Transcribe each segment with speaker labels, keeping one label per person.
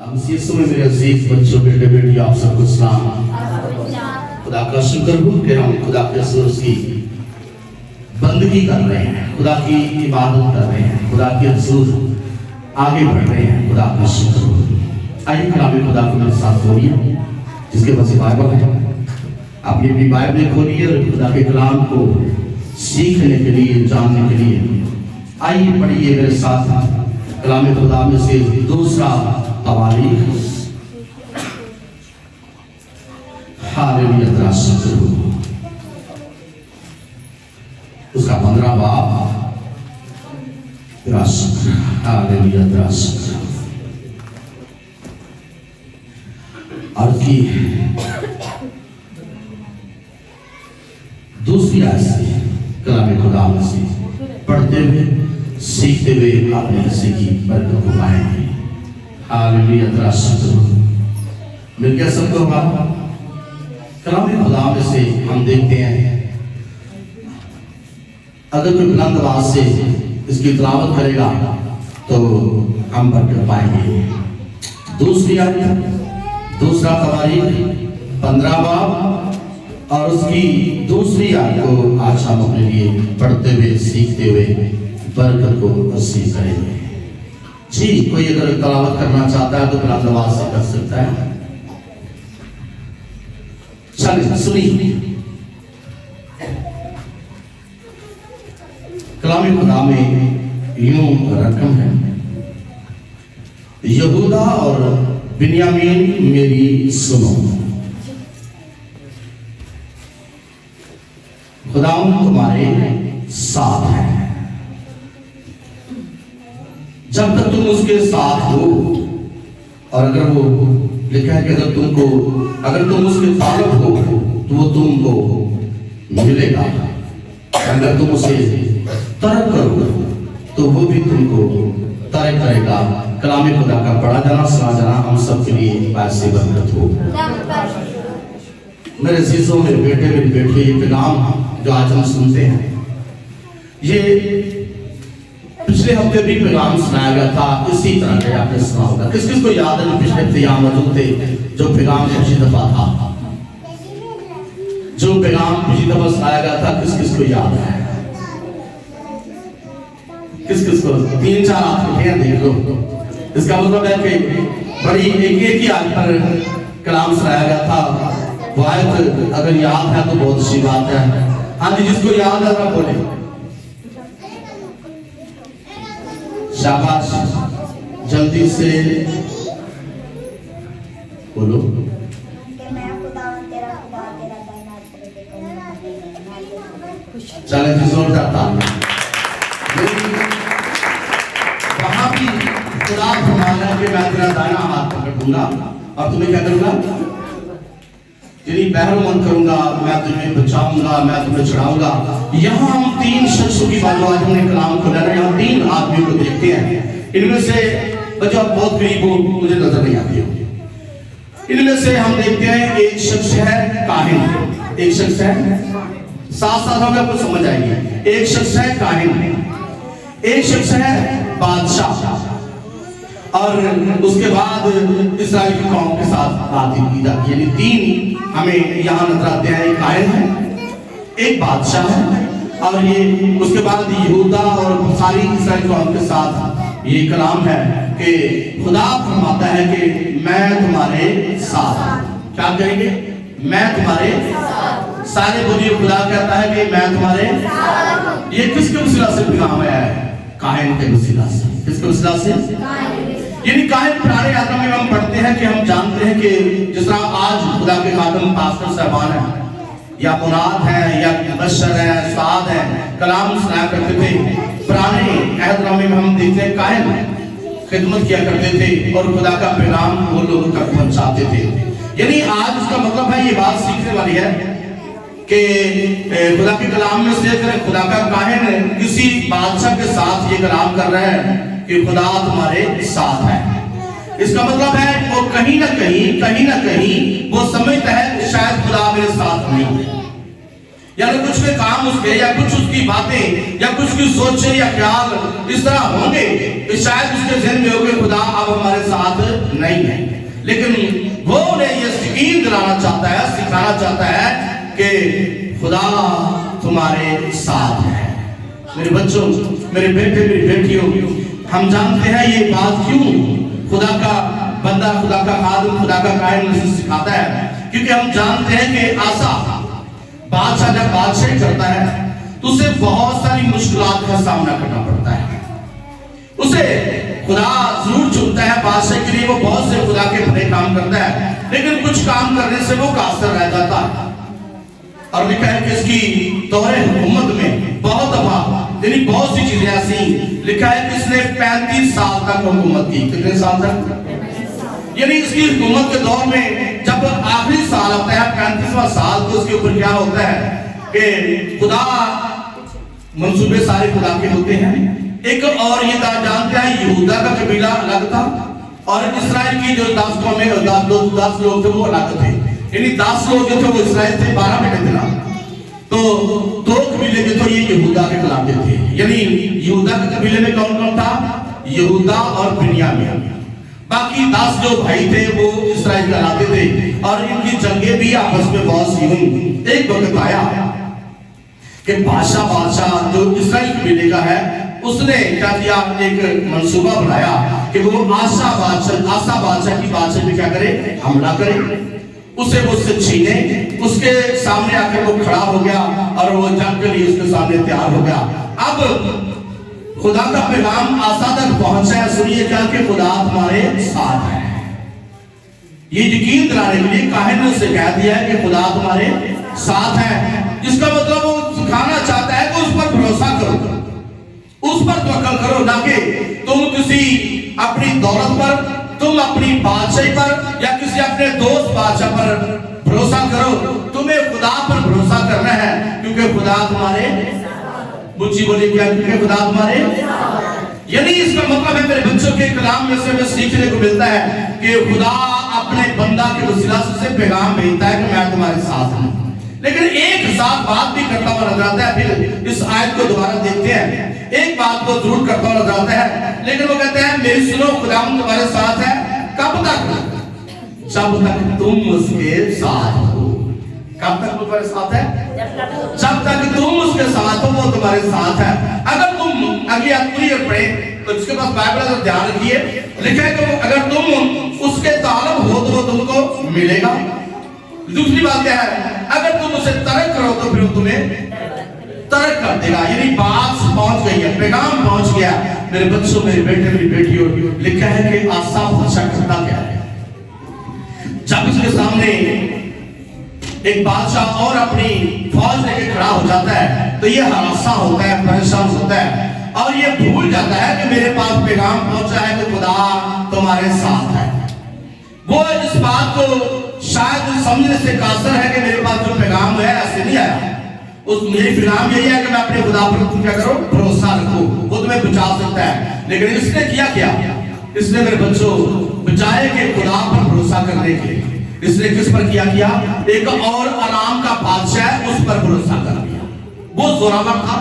Speaker 1: हम इस यीशु में मेरे अजीज बच्चों बेटे बेटी आप सबको सलाम। खुदा का शुक्र हो कि हम खुदा के सोर्स की बंदगी कर रहे हैं, खुदा की इबादत कर रहे हैं, खुदा के हजूर आगे बढ़ रहे हैं। खुदा का शुक्र हो। आइए कलाम खुदा को मेरे साथ बोलिए। जिसके पास बाइबल है अपनी अपनी बाइबल खोलिए और खुदा के कलाम को सीखने के लिए, जानने के लिए आइए पढ़िए मेरे साथ कलाम खुदा में से दूसरा तवारीख। हालेलुया, तेरा शुक्र हो। उसका 15 बाब, तेरा शुक्र। हालेलुया, तेरा शुक्र। और की दूसरी आयत से कलाम खुदा में से पढ़ते हुए सीखते हुए आपने हिस्से की बरकत को पाएंगे। हालेलुया, तेरा शुक्र हो। मिल गया सबको होगा। कलाम खुदा में से हम देखते हैं अगर कोई बुलंद आवाज से इसकी तिलावत करेगा तो हम बरकत पाएंगे। दूसरी आयत, दूसरा तवारीख 15 बाब और उसकी दूसरी आयत को आज हम अपने लिए पढ़ते हुए सीखते हुए बरकत को नसीब करेंगे। जी, कोई अगर तिलावत करना चाहता है तो बुलंद आवाज से कर सकता है। चलिए सुनिए। कलाम खुदा में यूं रकम है, यहूदा और बिन्यामीन मेरी सुनो, खुदावंद तुम्हारे साथ है। जब तक तुम उसके साथ हो, और अगर वो लिखा है कि अगर तुम उसके तालब हो तो वो तुमको मिलेगा, अगर तुम उसे तरक करो तो वो भी तुमको तरक करेगा। कलाम खुदा का पढ़ा जाना, सुना जाना हम सब के लिए ऐसे बरकत हो। मेरे अजीजों, मेरे बेटे मेरी बेटी, ये पैगाम जो आज हम सुनते हैं, ये पिछले हफ्ते भी पैगाम सुनाया गया था इसी तरह के। आपने सुना होगा। किस किस को याद है पिछले हफ्ते यहाँ मौजूद थे जो पैगाम पिछली दफा था, जो पैगाम पिछली दफा सुनाया गया था? किस किस को याद है? किस किस को? 3-4 हाथ उठे हैं, देख लो। इसका मतलब है कि बड़ी एक ही आयत पर कलाम सुनाया गया था। वो आयत अगर याद है तो बहुत अच्छी बात है। हाँ जी, जिसको याद है वो बोले शाबाश, जल्दी से बोलो। चले जी, जोरदार ताली। वहां भी खुदा फरमाना है कि मैं तेरा दाहिना हाथ पकड़ दूंगा और तुम्हें क्या करूंगा? तेरी बहरोमंद करूंगा, मैं तुम्हें बचाऊंगा, मैं तुम्हें छुड़ाऊंगा। यहाँ हम 3 शख्सों की बात, आज हमने कलाम खोला ना, यहाँ 3 आदमियों को देखते हैं। इनमें से बच्चों आप बहुत गरीब हो, मुझे नजर नहीं आती हो। इनमें से हम देखते हैं एक शख्स है काहिन, एक शख्स है, साथ साथ हमें आपको समझ आएगी। एक शख्स है काहिन, एक शख्स है बादशाह, और उसके बाद इस्राएल की कौम के साथ बातचीत की जाती है। यानी 3 हमें यहाँ नजर आते हैं। एक काहिन है, एक बादशाह है, और ये उसके बाद यहूदा और सारी इस्राएल कौम के साथ ये कलाम है कि खुदा फरमाता है कि मैं तुम्हारे साथ। क्या कहेंगे? मैं तुम्हारे सारे बोलिए। खुदा कहता है कि मैं तुम्हारे। ये किसके वसीला से पैगाम आया है? काहिन के वसीला से। किसके वसीला से? यानी काहिन पुराने आदम में हम पढ़ते हैं कि हम जानते हैं कि जिस तरह आज खुदा के खादम पास्टर साहबान है या मुनाद है या बशर है, साद है, कलाम सुनाया करते थे। पुराने अहदनामे में हम देखते हैं काहिन खिदमत किया करते थे और खुदा का पैगाम वो लोगों तक पहुंचाते थे। यानी आज उसका मतलब है, ये बात सीखने वाली है कि खुदा के कलाम में से खुदा का काहिन किसी बादशाह के साथ ये कलाम कर रहे हैं कि खुदा तुम्हारे साथ है। इसका मतलब है वो कहीं ना कहीं वो समझता है शायद खुदा मेरे साथ नहीं है। यानी कुछ के काम उसके या कुछ उसकी बातें या कुछ की सोच या ख्याल इस तरह होंगे कि शायद उसके जहन में होगा खुदा अब हमारे साथ नहीं है, लेकिन वो उन्हें ये यकीन दिलाना चाहता है, सिखाना चाहता है कि खुदा तुम्हारे साथ है। मेरे बच्चों, मेरे बेटे, मेरी बेटियों, हम जानते हैं ये बात क्यों खुदा का बंदा, खुदा का खादिम, खुदा का कायम सिखाता है, क्योंकि हम जानते हैं कि आसा बादशाह जब बादशाही करता है तो उसे बहुत सारी मुश्किलात का सामना करना पड़ता है। उसे खुदा जरूर चुनता है बादशाह के लिए, वो बहुत से खुदा के भले काम करता है, लेकिन कुछ काम करने से वो कासर रह जाता है। और लिखा है कि इसकी दौरे हुकूमत में बहुत दफा यानी बहुत सी चीजें ऐसी लिखा है कि इसने 35 साल तक हुकूमत की। कितने साल तक? यानी इसकी हुकूमत के दौर में जब आखिरी साल आता है 35वां साल, तो उसके ऊपर क्या होता है कि खुदा मंसूबे सारे खुदा के होते हैं। एक और ये जानते हैं यहूदा का कबीला अलग था और इस्राएल की जो 10 कौमें 10 लोग थे वो अलग थे। यानी 10 लोग जो थे वो इस्राएल थे, 12 बेटे थे ना, तो 2 कबीले जो थे ये यहूदा के कहलाते थे। यानी यहूदा के कबीले में कौन कौन था? यहूदा और बिन्यामीन। बाकी 10 जो भाई थे वो इस्राएल कहलाते थे और इनकी जंगें भी आपस में बहुत सी हुई। एक वक्त आया कि बादशाह जो इस्राएल कबीले का है उसने क्या किया, एक मंसूबा बनाया कि वो आसा बादशाह की बादशाह पे क्या करे, हमला करे, उसे उससे छीने, उसके सामने आकर वो खड़ा हो गया और वो जंग के लिए उसके सामने तैयार हो गया। अब खुदा का पैगाम आसा तक पहुंचा है, सुनिए क्या कि खुदा तुम्हारे साथ है। ये यकीन दिलाने के लिए काहिन ने उसे कह दिया है कि खुदा तुम्हारे साथ है। इसका मतलब वो सिखाना चाहता है कि उस पर भरोसा करो, उस पर तवक्कल करो, ना कि तुम किसी अपनी दौलत पर, तुम अपनी बादशाही पर या किसी अपने दोस्त बादशाह पर भरोसा करो। तुम्हें खुदा पर भरोसा करना है क्योंकि खुदा तुम्हारे, मुझे बोले क्या, क्योंकि खुदा तुम्हारे। यानी इसका मतलब है मेरे बच्चों के कलाम में से हमें सीखने को मिलता है कि खुदा अपने बंदा के वसीला से पैगाम भेजता है कि मैं तुम्हारे साथ हूं, लेकिन एक साथ बात भी करता हुआ नजर आता है। फिर इस आयत को दोबारा देखते हैं, एक बात को जरूर करता हुआ नजर आता है, लेकिन वो कहते हैं मेरी सुनो खुदा तुम्हारे साथ है। कब तक? जब तक तुम उसके साथ हो। कब तक तुम्हारे साथ है? जब तक तुम उसके साथ हो वो तुम्हारे साथ है। अगर तुम अगली क्लियर पढ़े तो जिसके पास बाइबल है तो ध्यान रखिए, लिखा है कि अगर तुम उसके तालब हो तो वो तुमको मिलेगा। दूसरी बात क्या है, अगर तुम उसे तर्क करो तो फिर तुम्हें तर्क कर देगा। यानी बात पहुंच गई है, पैगाम पहुंच गया। मेरे बच्चों, मेरे बेटे, मेरी बेटियों, लिखा है कि आसा बादशाह करता क्या है, जब उसके सामने एक बादशाह और अपनी फौज लेके खड़ा हो जाता है तो ये हरासा होता है, परेशान होता है और ये भूल जाता है कि मेरे पास पैगाम पहुंचा है कि खुदा तुम्हारे साथ है। वो इस बात को शायद समझने से कासर है कि मेरे पास जो पैगाम है ऐसे नहीं आया। उस मेरी पैगाम यही है कि मैं अपने खुदा पर तुम क्या करो, भरोसा रखो, वो तुम्हें बचा सकता है। लेकिन इसने किया क्या? इसने मेरे बच्चों बचाए कि खुदा पर भरोसा करने के लिए इसने किस पर किया? एक और आराम का बादशाह है उस पर भरोसा कर लिया। वो जोरावर था,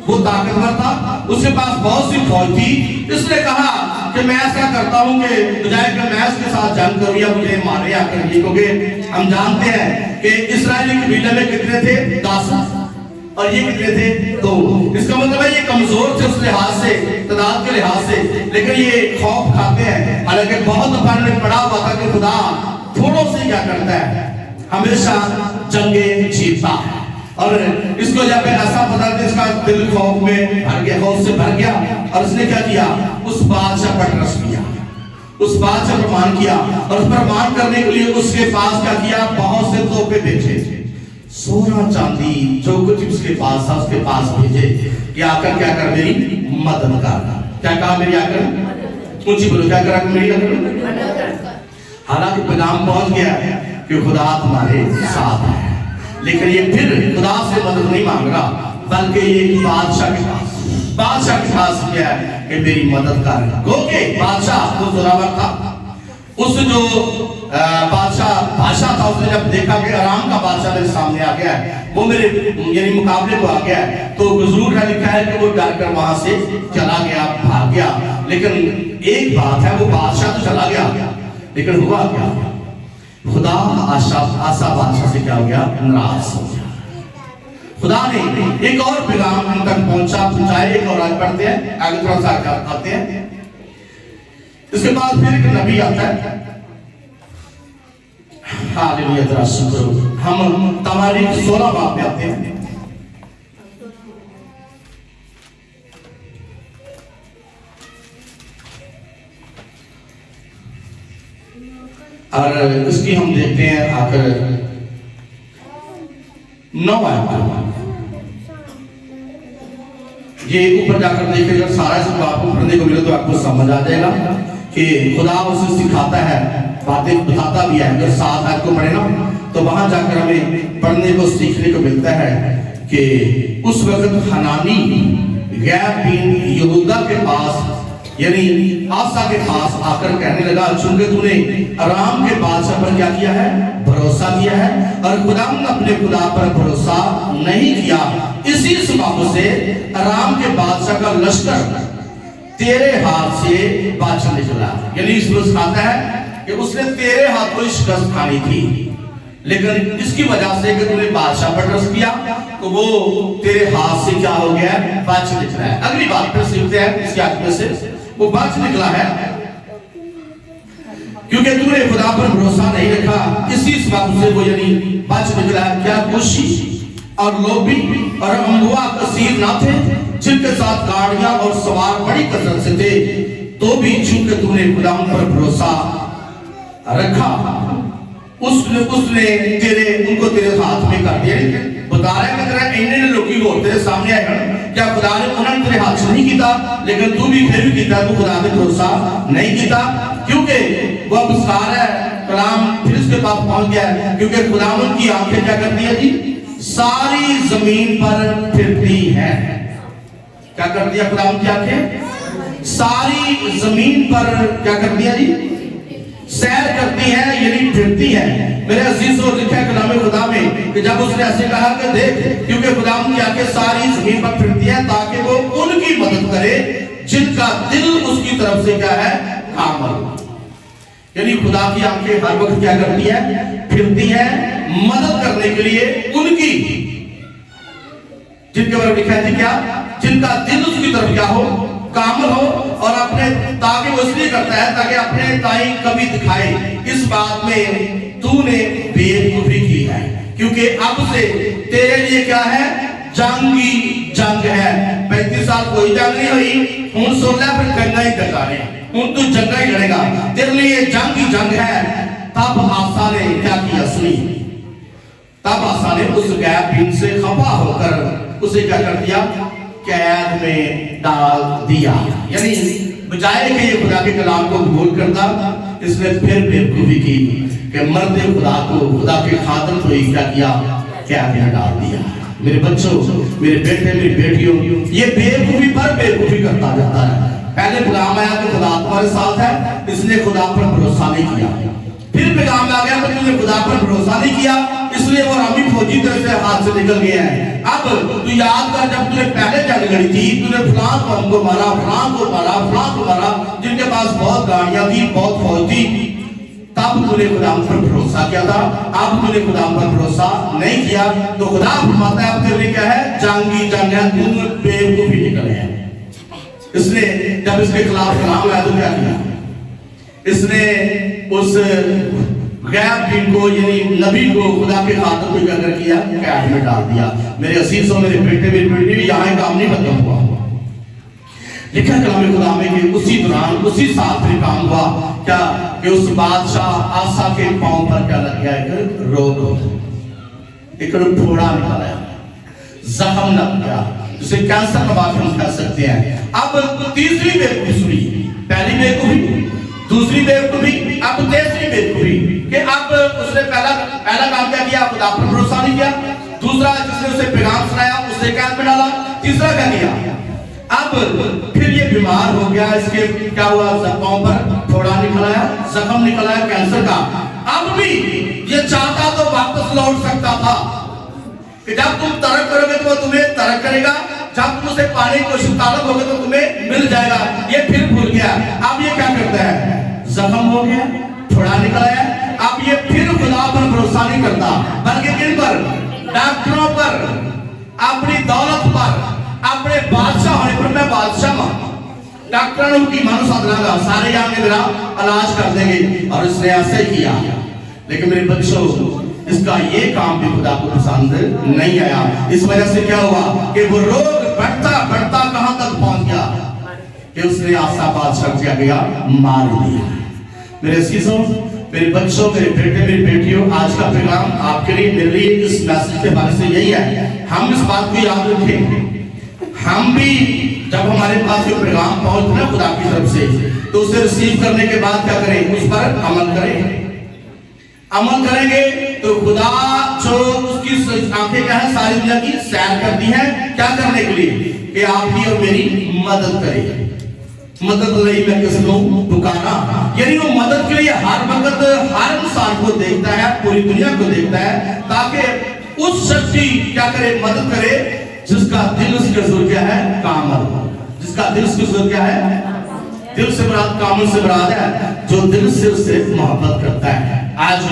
Speaker 1: वो ताकतवर था, उसके पास बहुत सी फौज थी। इसने कहा कि मैं ऐसा करता हूं कि बजाय कि मैं इसके साथ जंग करूं या मुझे मारे आकर, क्योंकि हम जानते हैं कि इस्राएली कबीले में कितने थे? 10 और ये कितने थे? 2। इसका मतलब है ये कमजोर थे उस लिहाज से, तादाद के लिहाज से, लेकिन ये खौफ खाते हैं। हालांकि बहुत दफा ने पढ़ा हुआ था कि खुदा थोड़ों से क्या करता है, हमेशा जंगे जीतता है। और इसको जब ऐसा पता था, इसका दिल खौफ में भर गया, खौफ से भर गया और उसने क्या किया, उस बादशाह पर ट्रस्ट किया, उस बादशाह पर मान किया और उस पर मान करने के लिए उसके पास क्या किया, बहुत से तोपे भेजे, सोना चांदी जो कुछ उसके पास था उसके पास भेजे कि आकर क्या कर मेरी मदद कर। क्या कहा? मेरी आकर ऊंची बोलो, क्या करा मेरी आकर। हालांकि पैगाम पहुंच गया कि खुदा तुम्हारे साथ है, लेकिन ये फिर खुदा से मदद नहीं मांग रहा, बल्कि ये बादशाह के पास क्या है कि मेरी मदद कर। क्योंकि बादशाह वो जोरावर था, उस जो बादशाह था, उसने जब देखा कि आराम का बादशाह मेरे सामने आ गया है, वो मेरे यानी मुकाबले को आ गया है, तो हुजूर ने लिखा है कि वो डर कर वहां से चला गया, भाग गया। लेकिन एक बात है, वो बादशाह तो चला गया, लेकिन हुआ क्या, खुदा आसा बादशाह से क्या हो गया, नाराज हो गया। खुदा ने एक और पैगाम उन तक पहुंचाए। एक और आज पढ़ते हैं, आगे थोड़ा सा आते हैं। इसके बाद फिर एक नबी आता है। हालेलुया, जरा शुक्र। हम तवारीख 16 बाब में आते हैं। और इसकी हम देखते हैं आखिर 9 आयत। ये ऊपर जाकर देखिएगा, सारा इसको आपको पढ़ने को मिले तो आपको समझ आ जाएगा कि खुदा उसे सिखाता है, बातें बताता भी है। अगर 7 आयत को पढ़े ना तो वहां जाकर हमें पढ़ने को सीखने को मिलता है कि उस वक्त हनानी गैर बीन यहूदा के पास यानी आसा के पास आकर कहने लगा, चूंकि तूने आराम के बादशाह पर क्या किया है, भरोसा किया है, और खुदा अपने खुदा पर भरोसा नहीं किया, इसी सबब से आराम के बादशाह का लश्कर तेरे हाथ से बादशाह निकला। यानी इसमें सिखाता है कि उसने तेरे हाथ को शिकस्त खानी थी, लेकिन इसकी वजह से कि तूने बादशाह पर ट्रस्ट किया तो वो तेरे हाथ से क्या हो गया, बादशाह निकला है। अगली बात फिर सीखते हैं इसके आगे से, वो बादशाह निकला है क्योंकि तूने खुदा पर भरोसा नहीं रखा, इसी सबब से वो यानी बादशाह निकला है। क्या खुशी और लोभी और अम्बुआ कसीर ना थे, जिनके साथ गाड़ियां और सवार बड़ी कसरत से थे, तो भी चूंकि तूने खुदा पर भरोसा रखा, उसने उनको तेरे हाथ में कर दिया। बता रहे हैं तेरा इन्ने लोग तेरे सामने आए, क्या खुदा ने उन्होंने तेरे हाथ से नहीं किया, लेकिन तू भी फिर भी किया, तू खुदा पे भरोसा नहीं किया, क्योंकि वो अब सारा कलाम फिर उसके पास पहुंच गया है। क्योंकि खुदा की आंखें क्या करती है जी, सारी जमीन पर फिरती है। क्या कर दिया खुदा की आंखें, सारी जमीन पर क्या कर दिया जी, सैर करती है, यानी फिरती है। मेरे अजीजों, लिखा है कलाम खुदा में कि जब उसने ऐसे कहा कि देख, क्योंकि खुदा की आंखें सारी जमीन पर फिरती है, ताकि वो उनकी मदद करे जिनका दिल उसकी तरफ से क्या है, कामल। यानी खुदा की आंखें हर वक्त क्या करती है, फिरती है, मदद करने के लिए उनकी जिनके बारे में लिखा है क्या, जिनका दिल उसकी तरफ क्या हो, कामल हो, और अपने ताकि वो इसलिए करता है ताकि अपने ताई कभी दिखाए। इस बात में तूने बेवकूफी की है, क्योंकि अब से तेरे लिए क्या है, जंगी जंग है। 35 साल कोई जंग नहीं हुई, हूं 16 फिर जंगा ही करने, हूं तू जंगा ही लड़ेगा, तेरे लिए जंग ही जंग है। तब आसा ने क्या किया, सुनी, तब आसा ने उस गैर से खफा होकर उसे क्या कर दिया, कैद में डाल दिया। यानी बजाय कि ये खुदा के कलाम को कबूल करता, इसने फिर बेवकूफी की कि मर्दे खुदा को, खुदा के खातिर को ही क्या किया, कैद में डाल दिया। मेरे बच्चों, मेरे बेटे, मेरी बेटियों, ये बेवकूफी पर बेवकूफी करता जाता है। पहले पैगाम आया कि खुदा तुम्हारे साथ है, इसने खुदा पर भरोसा नहीं किया। फिर पैगाम आ गया तो तूने खुदा पर भरोसा नहीं किया, इसलिए वो रामी फौजी तरह से हाथ से निकल गया है। अब तू याद कर, जब तूने पहले जंग लड़ी थी, तूने फलां कौम को मारा, फलां को मारा, फलां को मारा, जिनके पास बहुत गाड़ियां थी, बहुत फौज थी, तब तूने खुदा पर भरोसा किया था। अब तूने खुदा पर भरोसा नहीं किया, तो खुदा फरमाता है अब तेरे लिए क्या है, जंगी जंग है, तुम बेवकूफी निकले हैं। इसने जब इसके खिलाफ कलाम आया तो क्या किया, इसने उस गैर दिन को यानी नबी को खुदा के खातिर को क्या कर किया, कैद में डाल दिया। मेरे अजीजों, मेरे बेटे, मेरी बेटी भी यहाँ काम नहीं खत्म हुआ। लिखा कलाम खुदा में कि उसी दौरान उसी साल फिर काम हुआ क्या कि उस बादशाह आसा के पांव पर क्या लग गया, एक रोग, एक फोड़ा निकाला, जख्म लग गया, जिसे कैंसर का बात हम कह सकते हैं। अब तीसरी बेवकूफी सुनी, पहली बेवकूफी, दूसरी बेवकूफी, अब तीसरी बेवकूफी कि अब उसने पहला काम क्या किया, खुदा पर भरोसा नहीं किया। दूसरा, जिसने उसे पैगाम सुनाया उसे कैद में डाला। तीसरा क्या किया, अब फिर ये बीमार हो गया, इसके क्या हुआ, जख्मों पर फोड़ा निकल आया, जख्म निकल आया कैंसर का। अब भी ये चाहता तो वापस लौट सकता था कि जब तुम तरक करोगे तो तुम्हें तरक करेगा, जब तुम उसे पाने की कोशिश तालब होगे तो तुम्हें मिल जाएगा। ये फिर भूल गया। अब ये क्या करता है, जख्म हो गया, फोड़ा निकल आया, अब ये फिर खुदा पर भरोसा नहीं करता, बल्कि किन पर, डॉक्टरों पर, अपनी दौलत पर, अपने बादशाह होने पर। मैं बादशाह हूं, डॉक्टरों की मानो साधना सारे आगे मेरा इलाज कर देंगे, और इसने ऐसे ही किया। लेकिन मेरे बच्चों, इसका ये काम भी खुदा को पसंद नहीं आया। इस वजह से क्या हुआ कि वो रोग बढ़ता बढ़ता कहां तक पहुंच गया कि उसने आसा बादशाह क्या गया, मार दिया। मेरे अजीजों, मेरे बच्चों, मेरे बेटे, मेरी बेटियों, आज का पैगाम आपके लिए, मेरे लिए इस मैसेज के बारे से यही है, हम इस बात को याद रखें। हम भी जब हमारे पास ये पैगाम पहुंचे खुदा की तरफ से, तो उसे रिसीव करने के बाद क्या करें, उस पर अमल करें। अमल करेंगे तो खुदा जो उसकी आंखें क्या है, सारी दुनिया की सैर करती है, क्या करने के लिए, कि आपकी और मेरी मदद करे। मदद नहीं मैं किसी को पुकारा, यानी वो मदद के लिए हर वक्त हर इंसान को देखता है, पूरी दुनिया को देखता है, ताकि उस शख्स की क्या करे, मदद करे जिसका दिल उसके जुर्ग क्या है, कामल। जिसका दिल उसके जुर्ग क्या है, दिल से मुराद कामल से मुराद है जो दिल से उससे मोहब्बत करता है। आज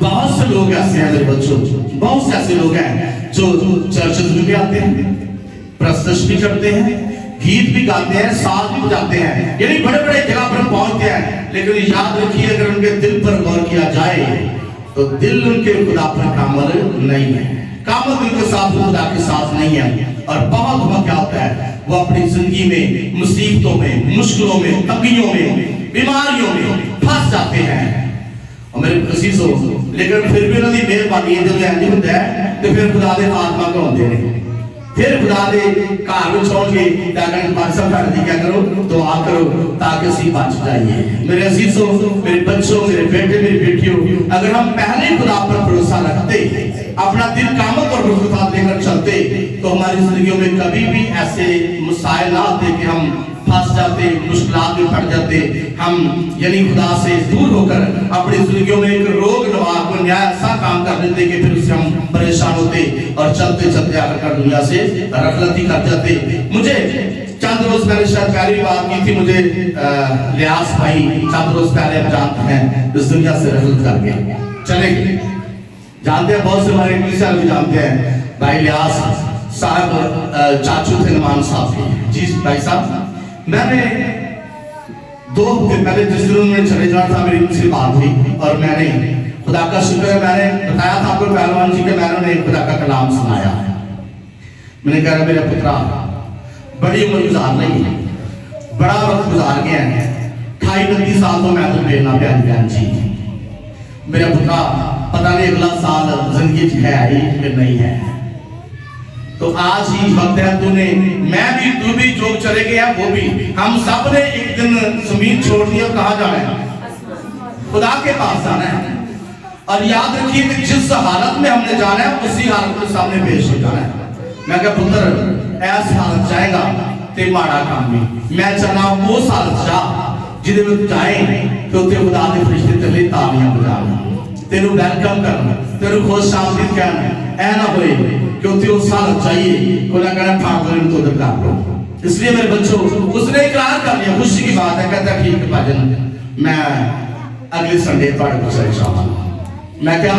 Speaker 1: बहुत से लोग ऐसे हैं मेरे बच्चों, बहुत से ऐसे लोग हैं जो चर्चेस में भी आते हैं, प्रस्तुत भी करते हैं, गीत भी गाते हैं, साथ भी बजाते हैं, यानी बड़े बड़े जगह पर पहुंचते हैं। लेकिन याद रखिए, अगर उनके दिल पर गौर किया जाए तो दिल उनके खुदा पर कामल नहीं है, कामल दिल के साथ खुदा के साथ नहीं है। और बहुत वक्त क्या होता है, वो अपनी जिंदगी में मुसीबतों में, मुश्किलों में, तंगियों में, बीमारियों में फंस जाते हैं। और मेरे अजीजों, लेकिन फिर भी उन्होंने मेहरबानी जब ऐसे होता है तो फिर खुदा दे आत्मा को होते हैं, फिर खुदा दे घर में छोड़ के जाकर बादशाह कर दी, क्या करो, दुआ करो ताकि सी बच जाइए। मेरे अजीजों, मेरे बच्चों, मेरे बेटे, मेरी बेटियों, अगर हम पहले खुदा पर भरोसा रखते, अपना दिल कामत और भरोसा लेकर चलते, तो हमारी जिंदगियों में कभी भी ऐसे मसाइल ना आते कि हम फंस जाते, मुश्किलात में पड़ जाते। हम यानी खुदा से दूर होकर अपनी जिंदगियों में एक रोग नवार को न्याय ऐसा काम कर देते कि फिर उससे हम परेशान होते और चलते चलते आकर दुनिया से रखलती कर जाते। मुझे चंद रोज पहले शायद पहली बात की थी, मुझे लियास भाई चंद रोज पहले आप जानते हैं इस दुनिया से रखलत कर गए, चले गए। जानते हैं बहुत से हमारे इंग्लिश भी जानते हैं, भाई लियास साहब चाचू थे नमान साहब जी। भाई साहब, मैंने 2 हफ्ते पहले जिस दिन उन्होंने चले जाना था, मेरी उनसे बात हुई और मैंने खुदा का शुक्र है, मैंने बताया था आपको पहलवान जी के, मैंने खुदा का कलाम सुनाया। मैंने कहा मेरा पुत्रा बड़ी उम्र गुजार नहीं है, बड़ा वक्त गुजार गया है, 28-29 साल तो मैं तो बेलना प्यारी बहन जी। मेरा पुत्रा पता नहीं अगला साल जिंदगी है ही फिर नहीं है, तो आज ही वक्त है, तूने, मैं भी, तू भी, जो चले गए हैं वो भी, हम सब ने एक दिन जमीन छोड़नी है, कहाँ जाना है, खुदा के पास जाना है। और याद रखिए कि जिस हालत में हमने जाना है उसी हालत में सामने पेश हो जाना है। मैं क्या पुत्र ऐसी हालत जाएगा ते माड़ा काम भी, मैं चलना वो हालत जा जिदे में जाए तो ते खुदा दे फरिश्ते तेरे तालियां बजाना, तेरू वेलकम करना, तेरू खुश आमदीद कहना, ऐ ना होए क्योंकि वो साल चाहिए कोई ना कहना फाड़ दो तो उधर कर लो। इसलिए मेरे बच्चों, उसने इकरार कर लिया, खुशी की बात है, कहता ठीक है भाजन मैं अगले संडे पढ़ को चले जाऊंगा। मैं क्या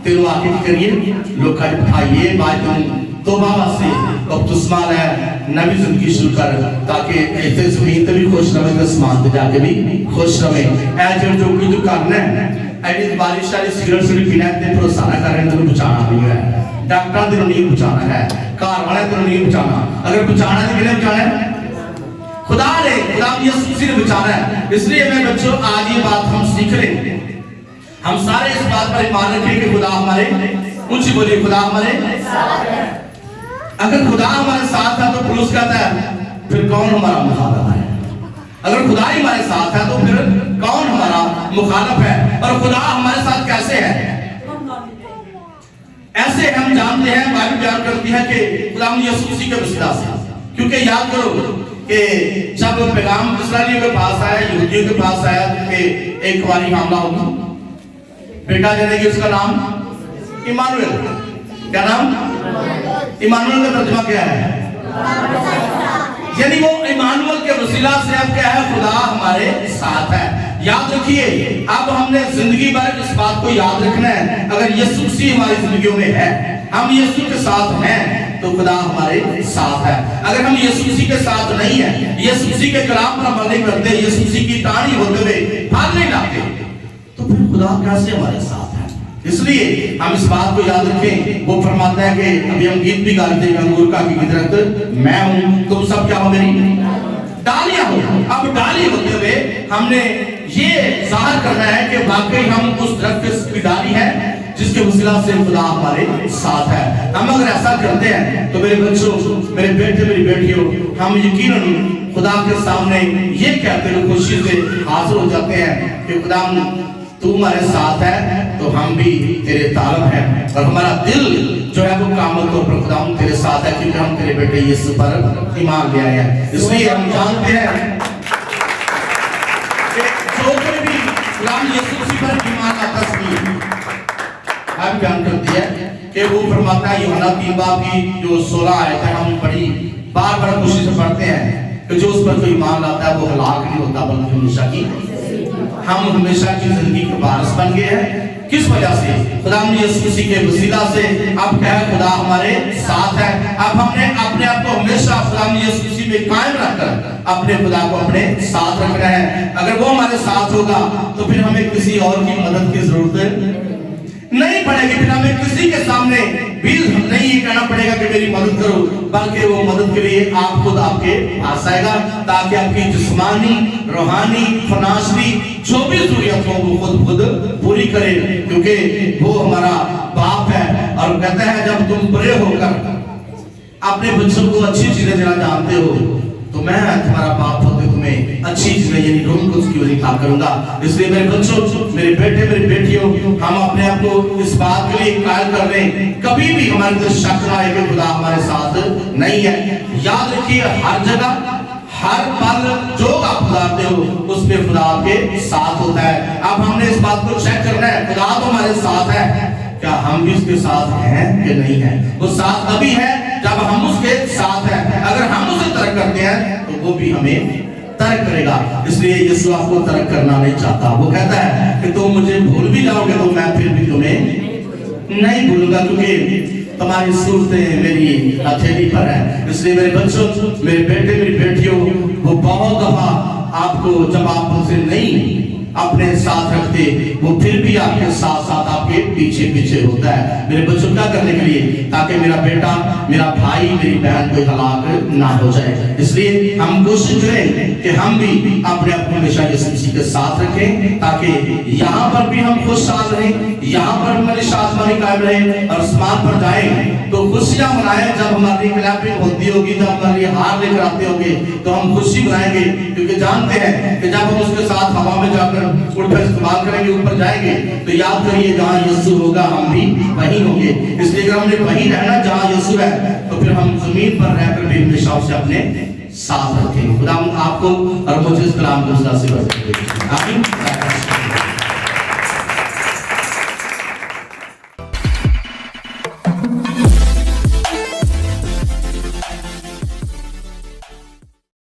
Speaker 1: तेरू आके करिए लोग खाइए बाद तोबा वास्ते बपतिस्मा है, नवी जिंदगी शुरू कर, ताकि इतने जमीन पे भी खुश रहे तो आसमान पे जाके भी खुश रहे। ऐसे जो कुछ करना है, ऐसी बारिश वाली सिगरेट से पीना है, भरोसा ना कर रहे तेन बचाना भी है, डॉक्टर तेन नहीं बचाना है, घर वाले तेन नहीं बचाना, अगर बचाना है तो किन्हें बचाना है, खुदा ने, खुदा यीशु ने बचाना है। इसलिए मैं बच्चों आज ये बात हम सीख रहे हैं, हम सारे इस बात पर ईमान रखें कि खुदा हमारे, ऊंची बोलिए खुदा हमारे साथ है। अगर खुदा हमारे साथ है तो पुरुष कहता है फिर कौन हमारा मुखालिफ है, अगर खुदा ही हमारे साथ है तो फिर कौन हमारा मुखालिफ है। और खुदा हमारे साथ कैसे है, ऐसे हम जानते हैं, बाइबल बयान करती है कि खुदा यीशु मसीह के वसीला से क्योंकि याद करो कि जब पैगाम इस्राएलियों के पास आया, यहूदियों के पास आया, कि एक बारी हमला होगा, बेटा देंगे, उसका नाम इमानुएल। क्या नाम? इमानुएल का तर्जुमा क्या है? यानी वो इमानुएल के वसीला से अब क्या है, खुदा हमारे साथ है। याद रखिए, अब हमने जिंदगी भर इस बात को याद रखना है, अगर यीशु मसीह हमारी जिंदगियों में है, हम यीशु के साथ हैं, तो खुदा हमारे साथ है। अगर हम यीशु मसीह के साथ नहीं है, यीशु मसीह के कलाम पर अमल नहीं करते, यीशु मसीह की टाणी होते हुए फल नहीं लाते, तो फिर खुदा कैसे हमारे साथ है? इसलिए हम इस बात को याद रखें। वो फरमाता है कि अभी हम गीत भी गाते हैं, अंगूर का की दरख्त मैं हूं, तुम सब क्या हो, मेरी डालियां हो। अब डाली होते हुए हमने ये जाहिर करना है कि वाकई हम उस दरख्त की डाली है जिसके वसीला से खुदा हमारे साथ है। हम अगर ऐसा करते हैं तो मेरे बच्चों, मेरे बेटे, मेरी बेटियों, हम यकीनन खुदा के सामने ये कहते हुए खुशी से हाजिर हो जाते हैं कि खुदा तू हमारे साथ है, तो हम भी तेरे तालब हैं, और हमारा दिल जो है वो कामल तौर पर खुदा हम तेरे साथ है, क्योंकि हम तेरे बेटे यीशु पर ईमान ले आए हैं। इसलिए हम जानते हैं कि जो कोई भी गुलाम यीशु मसीह पर ईमान लाता है, बयान करती है कि वो फरमाता है, यूहन्ना 3 बाब की जो 16 आयत है, हम बड़ी बार बार खुशी से पढ़ते हैं कि जो उस पर कोई ईमान लाता है वो हलाक नहीं होता, बल्कि हमेशा की, हम हमेशा की जिंदगी के वारिस बन गए हैं। किस वजह से? खुदा यीशु मसीह के वसीला से। अब क्या है, खुदा हमारे साथ है। अब हमने अपने आप को हमेशा खुदा यीशु मसीह में कायम रखकर अपने खुदा को अपने साथ रखना है। अगर वो हमारे साथ होगा तो फिर हमें किसी और की मदद की जरूरत नहीं पड़ेगी, फिर हमें किसी के सामने भी नहीं ये कहना पड़ेगा कि मेरी मदद करो, बल्कि वो मदद के लिए आप खुद आपके पास आएगा, ताकि आपकी जिस्मानी, रूहानी, फनासनी जो भी जरूरत हो वो खुद पूरी करे, क्योंकि वो हमारा बाप है। और कहता है, जब तुम बड़े होकर अपने बच्चों को अच्छी चीजें देना जानते हो, तो मैं तुम्हारा बाप होकर तुम्हें अच्छी चीजें यानी रोम को उसकी वजह खा करूंगा। इसलिए मेरे बच्चों, मेरे बेटे, मेरी बेटियों, हम अपने आप को इस बात के लिए कायल कर रहे हैं, कभी भी हमारे अंदर शक ना है कि खुदा हमारे साथ नहीं है। याद रखिए, हर जगह, हर पल जो आप गुजारते हो उसमें खुदा आपके साथ होता है। अब हमने इस बात को चेक करना है, खुदा तो हमारे साथ है, क्या हम भी उसके साथ हैं कि नहीं है? वो साथ तभी है जब हम उसके साथ हैं। अगर हम उसे तर्क करते हैं तो वो भी हमें तर्क करेगा। इसलिए यीशु आपको तर्क करना नहीं चाहता। वो कहता है कि तुम मुझे भूल भी जाओगे तो मैं फिर भी तुम्हें नहीं भूलूंगा, क्योंकि तुम्हारी सूरतें मेरी हथेली पर है। इसलिए मेरे बच्चों, मेरे बेटे, मेरी बेटियों, वो बहुत दफा आपको जब आप उनसे नहीं अपने साथ रखते, वो फिर भी आपके साथ साथ आपके पीछे पीछे होता है। मेरे बच्चों क्या करने के लिए? ताकि मेरा बेटा, मेरा भाई, मेरी बहन कोई हलाक ना हो जाए। इसलिए हम कोशिश करें कि हम भी अपने आप को हमेशा यीशु मसीह के साथ रखें, ताकि यहाँ पर भी हम खुशहाल रहें, यहाँ पर हमारी शादमानी कायम रहे, और आसमान पर जाएं तो खुशियां मनाएं। जब हमारी क्लैपिंग होती होगी, जब हमारी हार लेकर आते होंगे, तो हम खुशी मनाएंगे, क्योंकि जानते हैं कि जब हम उसके साथ हवा में जाकर उठकर इस्तेमाल करेंगे, ऊपर जाएंगे, तो याद करिए जहाँ यीशु होगा हम भी वहीं होंगे। इसलिए अगर हमने वहीं रहना जहाँ यीशु है, तो फिर हम जमीन पर रहकर भी हमेशा उसे अपने साथ रखेंगे। खुदा आपको और मुझे इस कलाम को से